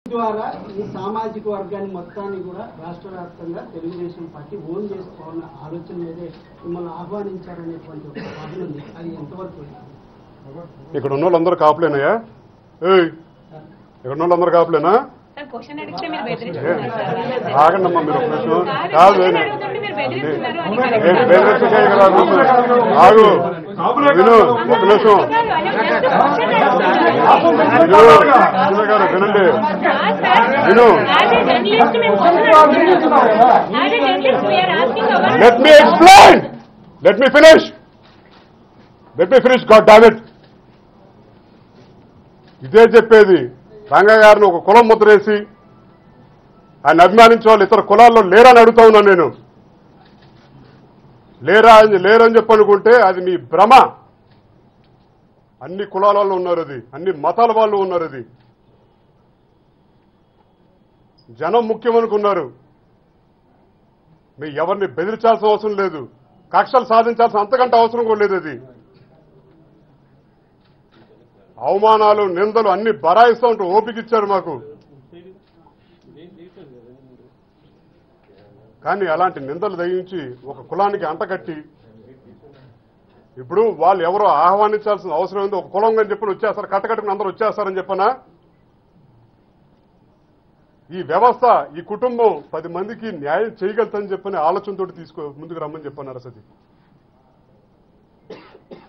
ద్వారా ఈ సామాజిక వర్గాన్ని మొత్తాన్ని కూడా రాష్ట్ర వ్యాప్తంగా తెలుగుదేశం పార్టీ ఓన్ చేసుకోవాలన్న ఆలోచన మీదే మిమ్మల్ని ఆహ్వానించారనేటువంటి ఒక భావన ఉంది. అది ఎంతవరకు? ఇక్కడ ఉన్న వాళ్ళందరూ కాపులేనయ్యా? ఇక్కడ ఉన్న వాళ్ళందరూ కాపులేనా? ఆగండమ్మా మీరు ఒక నిమిషం. కాదు ఆగు విను ఒక నిమిషం గారు వినండి విను. Let me explain, let me finish god damn it. ఇదే చెప్పేది. రంగా గారిని ఒక కులం ముద్రేసి ఆయన అభిమానించే వాళ్ళు ఇతర కులాల్లో లేరని అడుగుతా ఉన్నాను నేను. లేరని చెప్పనుకుంటే అది మీ భ్రమ. అన్ని కులాల వాళ్ళు ఉన్నారు, అది అన్ని మతాల వాళ్ళు ఉన్నారు. అది జనం ముఖ్యమనుకున్నారు. మీ ఎవరిని బెదిరించాల్సిన అవసరం లేదు, కక్షలు సాధించాల్సిన అంతకంటే అవసరం కూడా లేదు. అది అవమానాలు నిందలు అన్ని బరాయిస్తూ ఉంటూ ఓపిక ఇచ్చారు మాకు. కానీ అలాంటి నిందలు దయించి ఒక కులానికి అంటకట్టి ఇప్పుడు వాళ్ళు ఎవరో ఆహ్వానించాల్సిన అవసరం ఉంది. ఒక కులం అని చెప్పి వచ్చేస్తారు, కట్టకట్టుకుని అందరూ వచ్చేస్తారని చెప్పనా? ఈ వ్యవస్థ, ఈ కుటుంబం 10 మందికి న్యాయం చేయగలుగుతుందని చెప్పని ఆలోచనతో ముందుకు రమ్మని చెప్పన్నారు. సతి